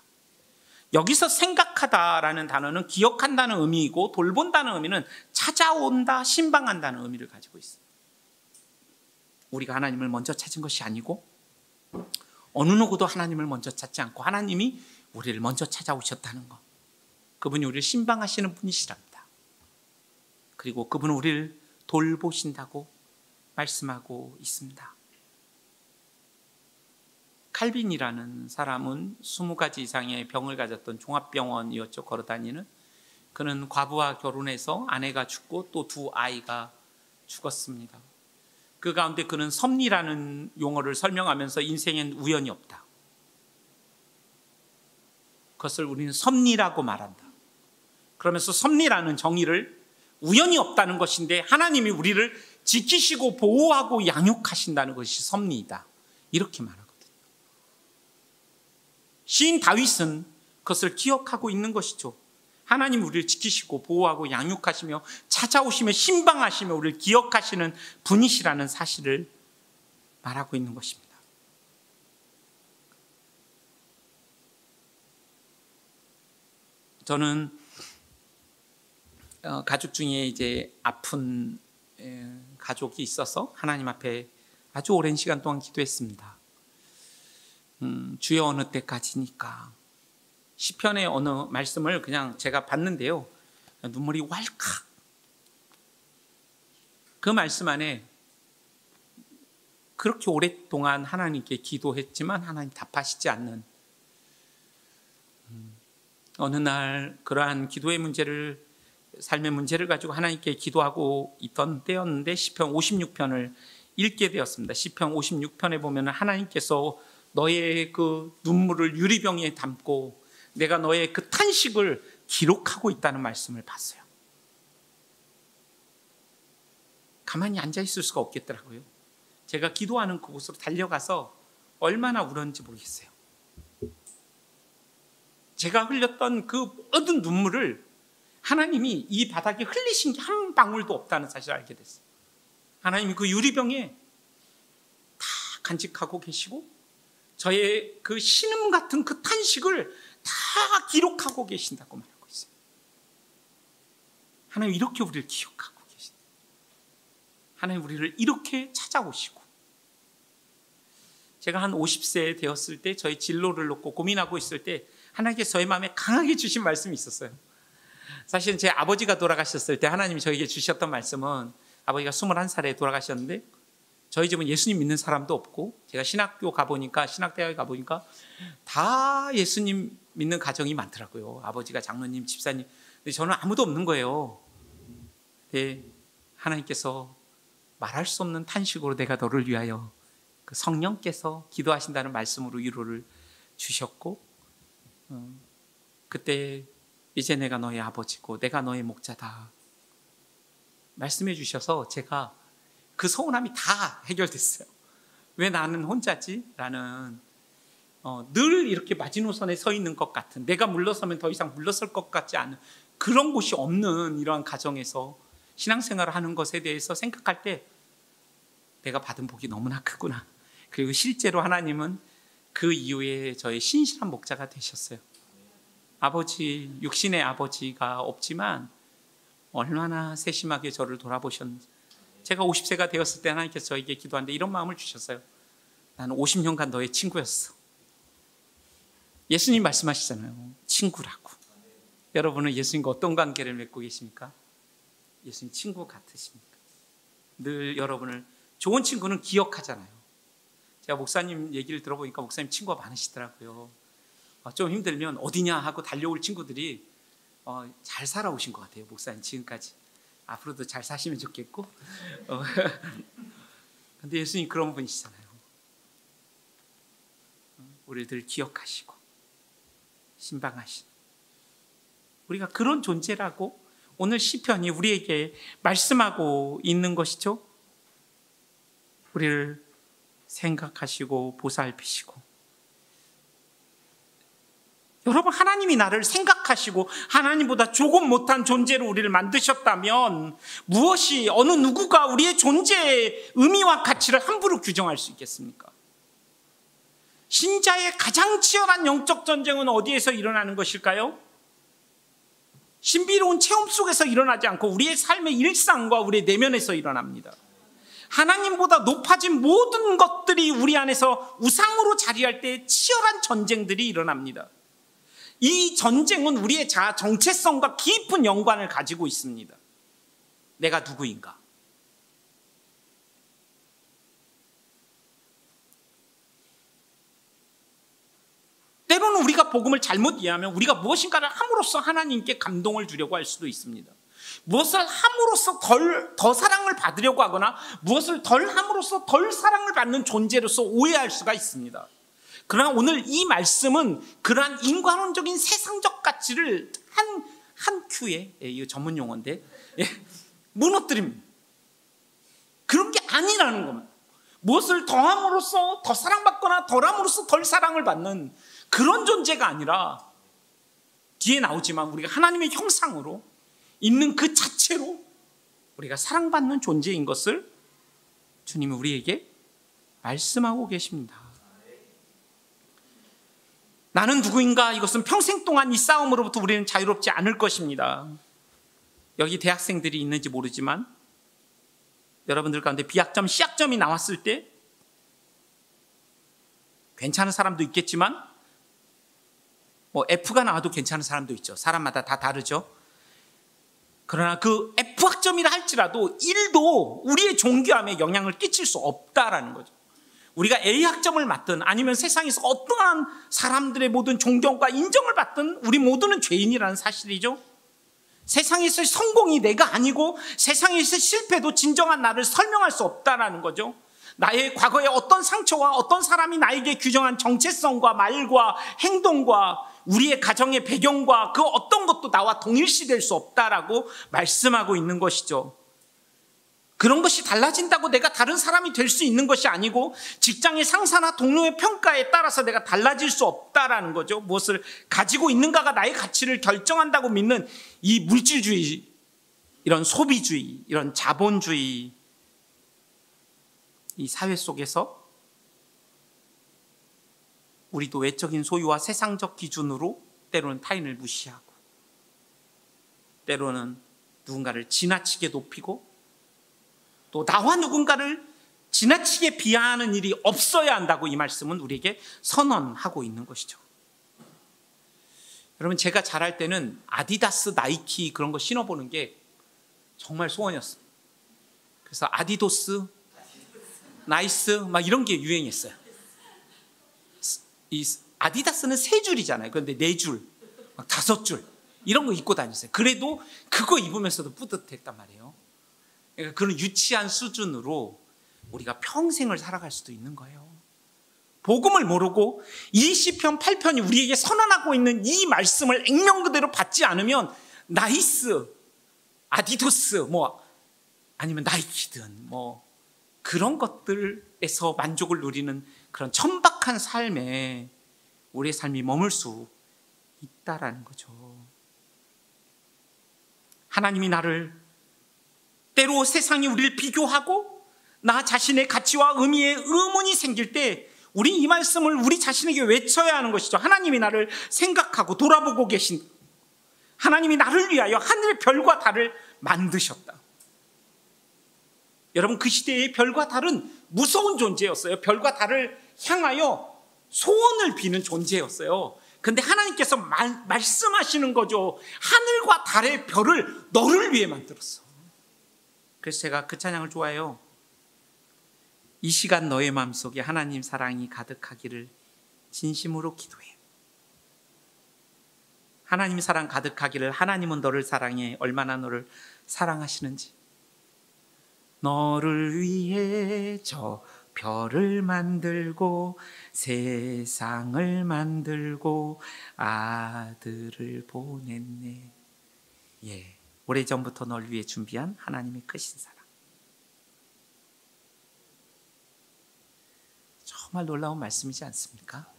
A: 여기서 생각하다라는 단어는 기억한다는 의미이고 돌본다는 의미는 찾아온다, 신방한다는 의미를 가지고 있어요. 우리가 하나님을 먼저 찾은 것이 아니고 어느 누구도 하나님을 먼저 찾지 않고 하나님이 우리를 먼저 찾아오셨다는 것. 그분이 우리를 신방하시는 분이시랍니다. 그리고 그분은 우리를 돌보신다고 말씀하고 있습니다. 칼빈이라는 사람은 20가지 이상의 병을 가졌던 종합병원이었죠. 걸어다니는. 그는 과부와 결혼해서 아내가 죽고 또 두 아이가 죽었습니다. 그 가운데 그는 섭리라는 용어를 설명하면서 인생엔 우연이 없다. 그것을 우리는 섭리라고 말한다. 그러면서 섭리라는 정의를 우연이 없다는 것인데 하나님이 우리를 지키시고 보호하고 양육하신다는 것이 섭리이다. 이렇게 말합니다. 시인 다윗은 그것을 기억하고 있는 것이죠. 하나님 우리를 지키시고 보호하고 양육하시며 찾아오시며 신방하시며 우리를 기억하시는 분이시라는 사실을 말하고 있는 것입니다. 저는 가족 중에 이제 아픈 가족이 있어서 하나님 앞에 아주 오랜 시간 동안 기도했습니다. 주여 어느 때까지니까. 시편의 어느 말씀을 그냥 제가 봤는데요, 눈물이 왈칵. 그 말씀 안에 그렇게 오랫동안 하나님께 기도했지만 하나님 답하시지 않는, 어느 날 그러한 기도의 문제를, 삶의 문제를 가지고 하나님께 기도하고 있던 때였는데 시편 56편을 읽게 되었습니다. 시편 56편에 보면 하나님께서 너의 그 눈물을 유리병에 담고 내가 너의 그 탄식을 기록하고 있다는 말씀을 봤어요. 가만히 앉아있을 수가 없겠더라고요. 제가 기도하는 그곳으로 달려가서 얼마나 울었는지 모르겠어요. 제가 흘렸던 그 모든 눈물을 하나님이 이 바닥에 흘리신 게 한 방울도 없다는 사실을 알게 됐어요. 하나님이 그 유리병에 다 간직하고 계시고 저의 그 신음 같은 그 탄식을 다 기록하고 계신다고 말하고 있어요. 하나님 이렇게 우리를 기억하고 계신다. 하나님 우리를 이렇게 찾아오시고, 제가 한 50세 되었을 때 저희 진로를 놓고 고민하고 있을 때 하나님께서 저의 마음에 강하게 주신 말씀이 있었어요. 사실은 제 아버지가 돌아가셨을 때 하나님이 저에게 주셨던 말씀은, 아버지가 21살에 돌아가셨는데 저희 집은 예수님 믿는 사람도 없고, 제가 신학교 가보니까, 신학대학에 가보니까 다 예수님 믿는 가정이 많더라고요. 아버지가 장로님, 집사님. 근데 저는 아무도 없는 거예요. 근데 하나님께서 말할 수 없는 탄식으로 내가 너를 위하여, 그 성령께서 기도하신다는 말씀으로 위로를 주셨고, 그때 이제 내가 너의 아버지고 내가 너의 목자다 말씀해 주셔서 제가 그 서운함이 다 해결됐어요. 왜 나는 혼자지? 라는, 늘 이렇게 마지노선에 서 있는 것 같은, 내가 물러서면 더 이상 물러설 것 같지 않은 그런 곳이 없는 이러한 가정에서 신앙생활을 하는 것에 대해서 생각할 때 내가 받은 복이 너무나 크구나. 그리고 실제로 하나님은 그 이후에 저의 신실한 목자가 되셨어요. 아버지, 육신의 아버지가 없지만 얼마나 세심하게 저를 돌아보셨는지. 제가 50세가 되었을 때 하나님께서 저에게 기도하는데 이런 마음을 주셨어요. 나는 50년간 너의 친구였어. 예수님 말씀하시잖아요. 친구라고. 여러분은 예수님과 어떤 관계를 맺고 계십니까? 예수님 친구 같으십니까? 늘 여러분을, 좋은 친구는 기억하잖아요. 제가 목사님 얘기를 들어보니까 목사님 친구가 많으시더라고요. 좀 힘들면 어디냐 하고 달려올 친구들이 잘 살아오신 것 같아요. 목사님 지금까지. 앞으로도 잘 사시면 좋겠고. 근데 예수님 그런 분이시잖아요. 우리를 늘 기억하시고 신방하시는, 우리가 그런 존재라고 오늘 시편이 우리에게 말씀하고 있는 것이죠. 우리를 생각하시고 보살피시고. 여러분, 하나님이 나를 생각하시고 하나님보다 조금 못한 존재로 우리를 만드셨다면 무엇이, 어느 누구가 우리의 존재의 의미와 가치를 함부로 규정할 수 있겠습니까? 신자의 가장 치열한 영적 전쟁은 어디에서 일어나는 것일까요? 신비로운 체험 속에서 일어나지 않고 우리의 삶의 일상과 우리의 내면에서 일어납니다. 하나님보다 높아진 모든 것들이 우리 안에서 우상으로 자리할 때 치열한 전쟁들이 일어납니다. 이 전쟁은 우리의 자아 정체성과 깊은 연관을 가지고 있습니다. 내가 누구인가? 때로는 우리가 복음을 잘못 이해하면 우리가 무엇인가를 함으로써 하나님께 감동을 주려고 할 수도 있습니다. 무엇을 함으로써 더 사랑을 받으려고 하거나 무엇을 덜 함으로써 덜 사랑을 받는 존재로서 오해할 수가 있습니다. 그러나 오늘 이 말씀은 그러한 인간론적인 세상적 가치를 한 큐에, 이거 전문 용어인데, 무너뜨립니다. 그런 게 아니라는 겁니다. 무엇을 더함으로써 더 사랑받거나 덜함으로써 덜 사랑을 받는 그런 존재가 아니라, 뒤에 나오지만 우리가 하나님의 형상으로 있는 그 자체로 우리가 사랑받는 존재인 것을 주님이 우리에게 말씀하고 계십니다. 나는 누구인가? 이것은 평생 동안 이 싸움으로부터 우리는 자유롭지 않을 것입니다. 여기 대학생들이 있는지 모르지만 여러분들 가운데 B학점, C학점이 나왔을 때 괜찮은 사람도 있겠지만 뭐 F가 나와도 괜찮은 사람도 있죠. 사람마다 다 다르죠. 그러나 그 F학점이라 할지라도 1도 우리의 존귀함에 영향을 끼칠 수 없다라는 거죠. 우리가 A학점을 맡든 아니면 세상에서 어떠한 사람들의 모든 존경과 인정을 받든 우리 모두는 죄인이라는 사실이죠. 세상에서의 성공이 내가 아니고 세상에서의 실패도 진정한 나를 설명할 수 없다라는 거죠. 나의 과거의 어떤 상처와 어떤 사람이 나에게 규정한 정체성과 말과 행동과 우리의 가정의 배경과 그 어떤 것도 나와 동일시될 수 없다라고 말씀하고 있는 것이죠. 그런 것이 달라진다고 내가 다른 사람이 될 수 있는 것이 아니고 직장의 상사나 동료의 평가에 따라서 내가 달라질 수 없다라는 거죠. 무엇을 가지고 있는가가 나의 가치를 결정한다고 믿는 이 물질주의, 이런 소비주의, 이런 자본주의, 이 사회 속에서 우리도 외적인 소유와 세상적 기준으로 때로는 타인을 무시하고 때로는 누군가를 지나치게 높이고 또 나와 누군가를 지나치게 비하하는 일이 없어야 한다고 이 말씀은 우리에게 선언하고 있는 것이죠. 여러분, 제가 자랄 때는 아디다스, 나이키 그런 거 신어보는 게 정말 소원이었어요. 그래서 아디도스, 나이스 막 이런 게 유행했어요. 이 아디다스는 3줄이잖아요. 그런데 4줄, 막 5줄 이런 거 입고 다녔어요. 그래도 그거 입으면서도 뿌듯했단 말이에요. 그러니까 그런 유치한 수준으로 우리가 평생을 살아갈 수도 있는 거예요. 복음을 모르고 이 시편 8편이 우리에게 선언하고 있는 이 말씀을 액면 그대로 받지 않으면 나이스, 아디도스 뭐 아니면 나이키든 뭐 그런 것들에서 만족을 누리는 그런 천박한 삶에 우리의 삶이 머물 수 있다라는 거죠. 하나님이 나를 때로 세상이 우리를 비교하고 나 자신의 가치와 의미에 의문이 생길 때 우리 이 말씀을 우리 자신에게 외쳐야 하는 것이죠. 하나님이 나를 생각하고 돌아보고 계신, 하나님이 나를 위하여 하늘의 별과 달을 만드셨다. 여러분, 그 시대의 별과 달은 무서운 존재였어요. 별과 달을 향하여 소원을 비는 존재였어요. 근데 하나님께서 말씀하시는 거죠. 하늘과 달의 별을 너를 위해 만들었어. 그래서 제가 그 찬양을 좋아해요. 이 시간 너의 마음속에 하나님 사랑이 가득하기를 진심으로 기도해. 하나님 사랑 가득하기를, 하나님은 너를 사랑해 얼마나 너를 사랑하시는지. 너를 위해 저 별을 만들고 세상을 만들고 아들을 보냈네. 예, 오래전부터 널 위해 준비한 하나님의 크신 사랑. 정말 놀라운 말씀이지 않습니까?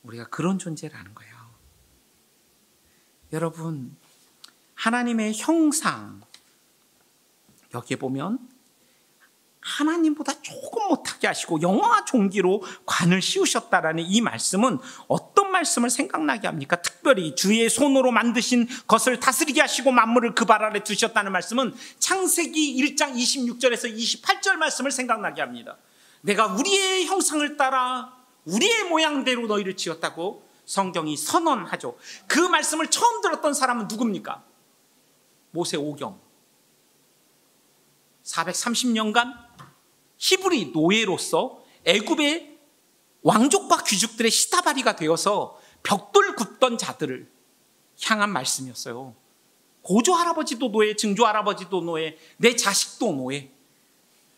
A: 우리가 그런 존재라는 거예요. 여러분, 하나님의 형상, 여기에 보면 하나님보다 조금 못하게 하시고 영화 종기로 관을 씌우셨다라는 이 말씀은 어떤 말씀을 생각나게 합니까? 특별히 주의 손으로 만드신 것을 다스리게 하시고 만물을 그 발 아래 두셨다는 말씀은 창세기 1장 26절에서 28절 말씀을 생각나게 합니다. 내가 우리의 형상을 따라 우리의 모양대로 너희를 지었다고 성경이 선언하죠. 그 말씀을 처음 들었던 사람은 누굽니까? 모세 오경. 430년간 히브리 노예로서 애굽의 왕족과 귀족들의 시다바리가 되어서 벽돌 굽던 자들을 향한 말씀이었어요. 고조 할아버지도 노예, 증조 할아버지도 노예, 내 자식도 노예.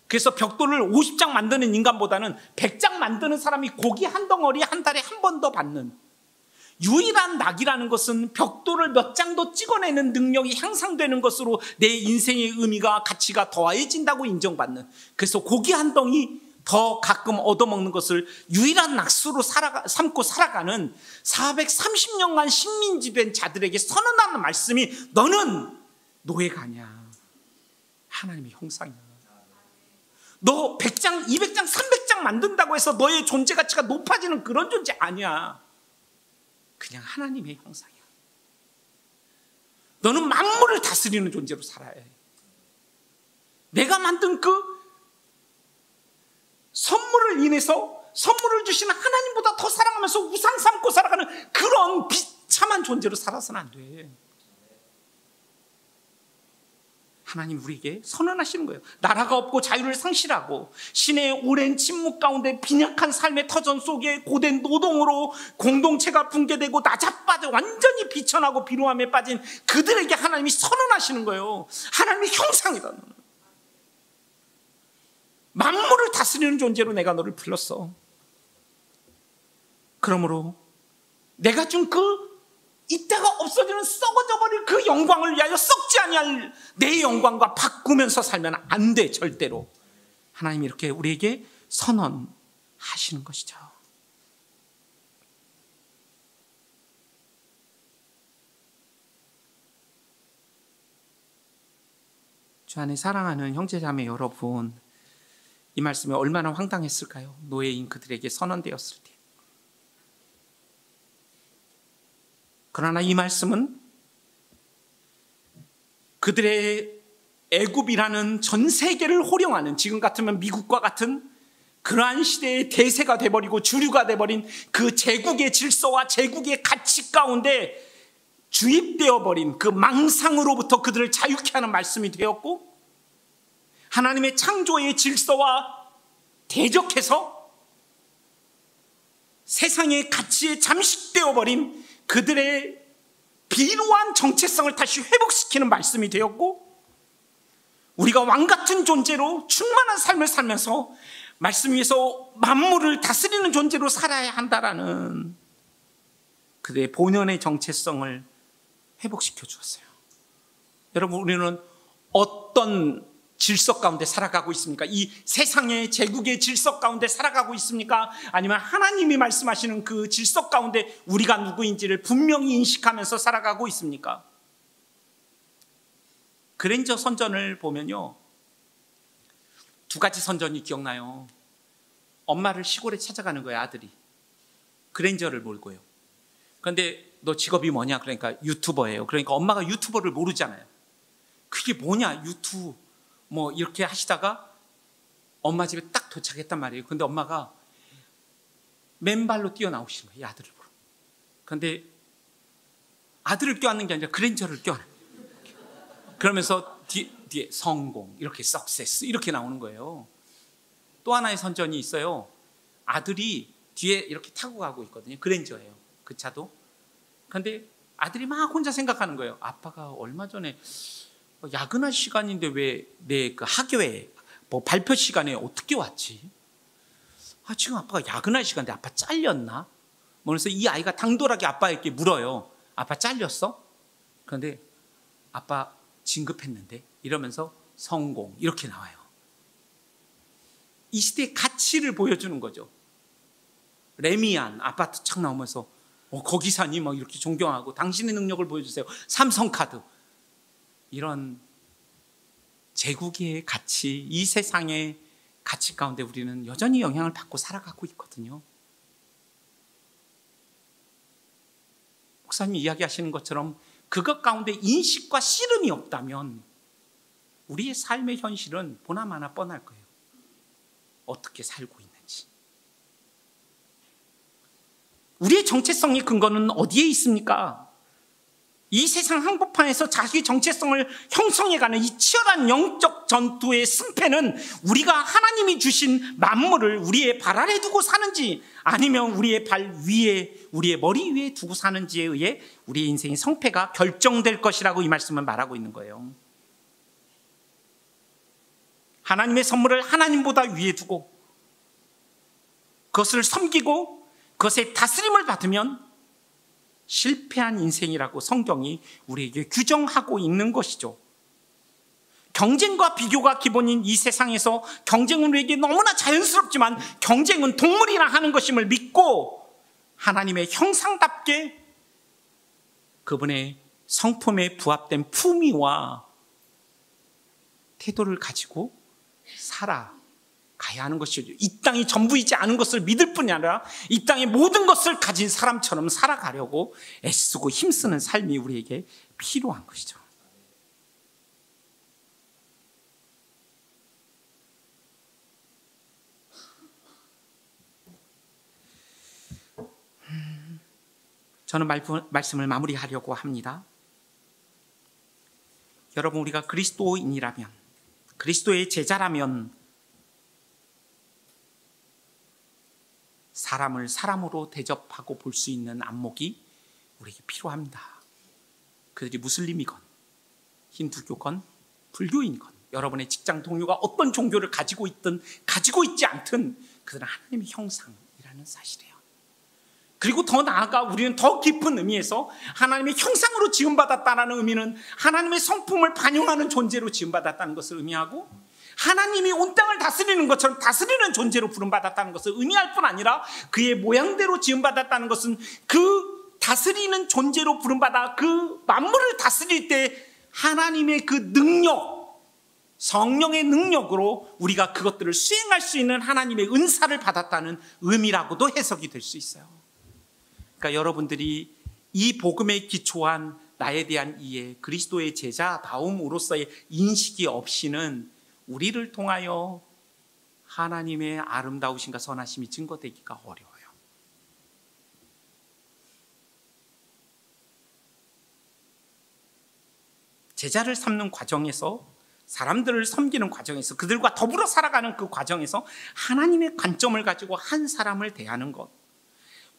A: 그래서 벽돌을 50장 만드는 인간보다는 100장 만드는 사람이 고기 한 덩어리 한 달에 한 번 더 받는, 유일한 낙이라는 것은 벽돌을 몇 장 더 찍어내는 능력이 향상되는 것으로 내 인생의 의미가 가치가 더해진다고 인정받는, 그래서 고기 한 덩이 더 가끔 얻어먹는 것을 유일한 낙수로 삼고 살아가는 430년간 식민지된 자들에게 선언하는 말씀이 너는 노예가 아니야, 하나님의 형상이야. 너 100장, 200장, 300장 만든다고 해서 너의 존재 가치가 높아지는 그런 존재 아니야. 그냥 하나님의 형상이야. 너는 만물을 다스리는 존재로 살아야 해. 내가 만든 그 선물을 인해서 선물을 주시는 하나님보다 더 사랑하면서 우상 삼고 살아가는 그런 비참한 존재로 살아서는 안 돼. 하나님 우리에게 선언하시는 거예요. 나라가 없고 자유를 상실하고 신의 오랜 침묵 가운데 빈약한 삶의 터전 속에 고된 노동으로 공동체가 붕괴되고 나자빠져 완전히 비천하고 비루함에 빠진 그들에게 하나님이 선언하시는 거예요. 하나님의 형상이다. 너는. 만물을 다스리는 존재로 내가 너를 불렀어. 그러므로 내가 준 그 이때가 없어지는 썩어져 버릴 그 영광을 위하여 썩지 아니할 내 영광과 바꾸면서 살면 안 돼. 절대로. 하나님이 이렇게 우리에게 선언하시는 것이죠. 주 안에 사랑하는 형제자매 여러분, 이 말씀이 얼마나 황당했을까요? 노예인 그들에게 선언되었을 때. 그러나 이 말씀은 그들의 애굽이라는 전 세계를 호령하는, 지금 같으면 미국과 같은 그러한 시대의 대세가 돼버리고 주류가 돼버린 그 제국의 질서와 제국의 가치 가운데 주입되어 버린 그 망상으로부터 그들을 자유케 하는 말씀이 되었고, 하나님의 창조의 질서와 대적해서 세상의 가치에 잠식되어 버린 그들의 비루한 정체성을 다시 회복시키는 말씀이 되었고, 우리가 왕같은 존재로 충만한 삶을 살면서 말씀 위에서 만물을 다스리는 존재로 살아야 한다라는 그들의 본연의 정체성을 회복시켜 주었어요. 여러분, 우리는 어떤 질서 가운데 살아가고 있습니까? 이 세상의 제국의 질서 가운데 살아가고 있습니까? 아니면 하나님이 말씀하시는 그 질서 가운데 우리가 누구인지를 분명히 인식하면서 살아가고 있습니까? 그랜저 선전을 보면요, 두 가지 선전이 기억나요. 엄마를 시골에 찾아가는 거예요, 아들이. 그랜저를 몰고요. 그런데 너 직업이 뭐냐? 그러니까 유튜버예요. 그러니까 엄마가 유튜버를 모르잖아요. 그게 뭐냐, 유튜브 뭐 이렇게 하시다가 엄마 집에 딱 도착했단 말이에요. 근데 엄마가 맨발로 뛰어나오시는 거예요, 이 아들을 보러. 그런데 아들을 껴안는 게 아니라 그랜저를 껴안는 거예요. 그러면서 뒤에 성공, 이렇게 석세스 이렇게 나오는 거예요. 또 하나의 선전이 있어요. 아들이 뒤에 이렇게 타고 가고 있거든요. 그랜저예요, 그 차도. 그런데 아들이 막 혼자 생각하는 거예요. 아빠가 얼마 전에 야근할 시간인데 왜 내 그 학교에 뭐 발표 시간에 어떻게 왔지? 지금 아빠가 야근할 시간인데 아빠 잘렸나? 그래서 이 아이가 당돌하게 아빠에게 물어요. 아빠 잘렸어? 그런데 아빠 진급했는데 이러면서 성공 이렇게 나와요. 이 시대의 가치를 보여주는 거죠. 레미안 아파트 착 나오면서 거기 사니 막 이렇게 존경하고 당신의 능력을 보여주세요. 삼성카드. 이런 제국의 가치, 이 세상의 가치 가운데 우리는 여전히 영향을 받고 살아가고 있거든요. 목사님이 이야기하시는 것처럼 그것 가운데 인식과 씨름이 없다면 우리의 삶의 현실은 보나마나 뻔할 거예요. 어떻게 살고 있는지. 우리의 정체성의 근거는 어디에 있습니까? 이 세상 한복판에서 자기 정체성을 형성해가는 이 치열한 영적 전투의 승패는 우리가 하나님이 주신 만물을 우리의 발 아래 두고 사는지 아니면 우리의 발 위에, 우리의 머리 위에 두고 사는지에 의해 우리의 인생의 성패가 결정될 것이라고 이 말씀은 말하고 있는 거예요. 하나님의 선물을 하나님보다 위에 두고 그것을 섬기고 그것의 다스림을 받으면 실패한 인생이라고 성경이 우리에게 규정하고 있는 것이죠. 경쟁과 비교가 기본인 이 세상에서 경쟁은 우리에게 너무나 자연스럽지만 경쟁은 동물이나 하는 것임을 믿고 하나님의 형상답게 그분의 성품에 부합된 품위와 태도를 가지고 살아가야 하는 것이죠. 이 땅이 전부이지 않은 것을 믿을 뿐이 아니라 이 땅의 모든 것을 가진 사람처럼 살아가려고 애쓰고 힘쓰는 삶이 우리에게 필요한 것이죠. 저는 말씀을 마무리하려고 합니다. 여러분, 우리가 그리스도인이라면, 그리스도의 제자라면 사람을 사람으로 대접하고 볼 수 있는 안목이 우리에게 필요합니다. 그들이 무슬림이건 힌두교건 불교인건 여러분의 직장 동료가 어떤 종교를 가지고 있든 가지고 있지 않든 그들은 하나님의 형상이라는 사실이에요. 그리고 더 나아가 우리는 더 깊은 의미에서 하나님의 형상으로 지음받았다는 의미는 하나님의 성품을 반영하는 존재로 지음받았다는 것을 의미하고 하나님이 온 땅을 다스리는 것처럼 다스리는 존재로 부름받았다는 것을 의미할 뿐 아니라 그의 모양대로 지음받았다는 것은 그 다스리는 존재로 부름받아 그 만물을 다스릴 때 하나님의 그 능력, 성령의 능력으로 우리가 그것들을 수행할 수 있는 하나님의 은사를 받았다는 의미라고도 해석이 될 수 있어요. 그러니까 여러분들이 이 복음에 기초한 나에 대한 이해, 그리스도의 제자다움으로서의 인식이 없이는 우리를 통하여 하나님의 아름다우신가 선하심이 증거되기가 어려워요. 제자를 삼는 과정에서, 사람들을 섬기는 과정에서, 그들과 더불어 살아가는 그 과정에서 하나님의 관점을 가지고 한 사람을 대하는 것,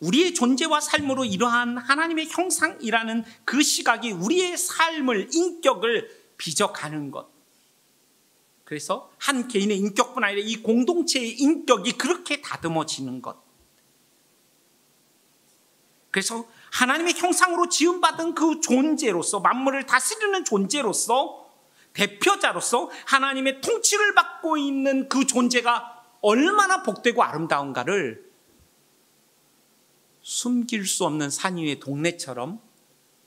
A: 우리의 존재와 삶으로 이러한 하나님의 형상이라는 그 시각이 우리의 삶을, 인격을 빚어가는 것, 그래서 한 개인의 인격뿐 아니라 이 공동체의 인격이 그렇게 다듬어지는 것, 그래서 하나님의 형상으로 지음받은 그 존재로서, 만물을 다스리는 존재로서, 대표자로서 하나님의 통치를 받고 있는 그 존재가 얼마나 복되고 아름다운가를 숨길 수 없는 산 위의 동네처럼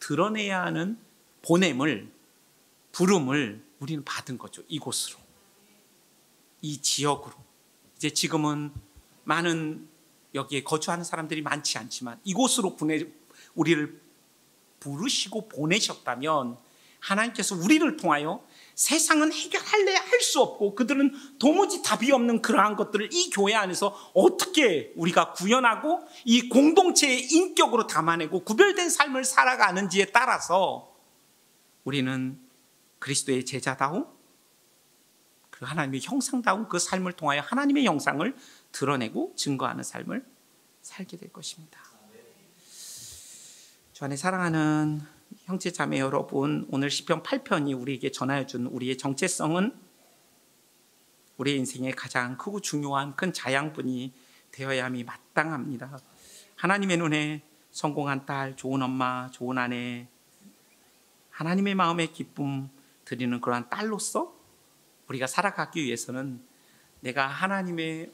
A: 드러내야 하는 보냄을, 부름을 우리는 받은 거죠. 이곳으로, 이 지역으로. 이제 지금은 많은 여기에 거주하는 사람들이 많지 않지만 이곳으로 우리를 부르시고 보내셨다면 하나님께서 우리를 통하여 세상은 해결할래 할 수 없고 그들은 도무지 답이 없는 그러한 것들을 이 교회 안에서 어떻게 우리가 구현하고 이 공동체의 인격으로 담아내고 구별된 삶을 살아가는지에 따라서 우리는 그리스도의 제자다움, 그 하나님의 형상다운 그 삶을 통하여 하나님의 형상을 드러내고 증거하는 삶을 살게 될 것입니다. 주 안에 사랑하는 형제 자매 여러분, 오늘 시편 8편이 우리에게 전하여 준 우리의 정체성은 우리의 인생의 가장 크고 중요한 큰 자양분이 되어야 함이 마땅합니다. 하나님의 눈에 성공한 딸, 좋은 엄마, 좋은 아내, 하나님의 마음에 기쁨 드리는 그러한 딸로서 우리가 살아가기 위해서는 내가 하나님의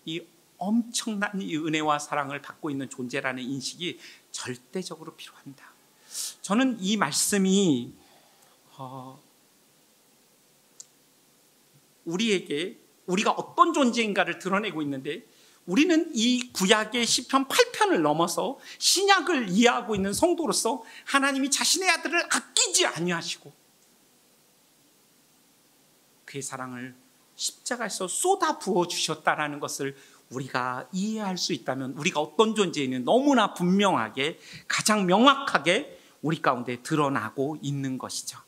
A: 이 엄청난 이 은혜와 사랑을 받고 있는 존재라는 인식이 절대적으로 필요합니다. 저는 이 말씀이 우리가 어떤 존재인가를 드러내고 있는데, 우리는 이 구약의 시편 8편을 넘어서 신약을 이해하고 있는 성도로서 하나님이 자신의 아들을 아끼지 아니하시고 그의 사랑을 십자가에서 쏟아 부어 주셨다라는 것을 우리가 이해할 수 있다면, 우리가 어떤 존재인지 너무나 분명하게, 가장 명확하게 우리 가운데 드러나고 있는 것이죠.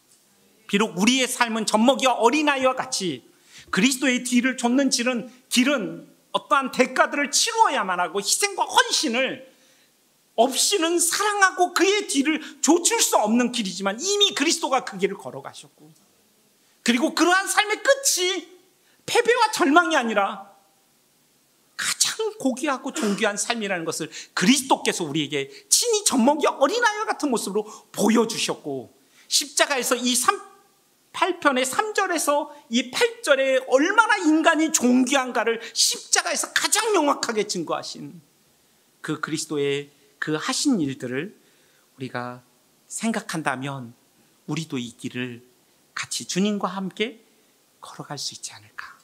A: 비록 우리의 삶은 젖먹이와 어린아이와 같이 그리스도의 뒤를 쫓는 길은 어떠한 대가들을 치루어야만 하고 희생과 헌신을 없이는 사랑하고 그의 뒤를 좇을 수 없는 길이지만, 이미 그리스도가 그 길을 걸어가셨고, 그리고 그러한 삶의 끝이 패배와 절망이 아니라 가장 고귀하고 존귀한 삶이라는 것을 그리스도께서 우리에게 친히 젖먹이와 어린아이와 같은 모습으로 보여주셨고, 십자가에서 이 8편의 3절에서 이 8절에 얼마나 인간이 존귀한가를 십자가에서 가장 명확하게 증거하신 그 그리스도의 그 하신 일들을 우리가 생각한다면, 우리도 이 길을 같이 주님과 함께 걸어갈 수 있지 않을까,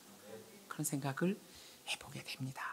A: 그런 생각을 해보게 됩니다.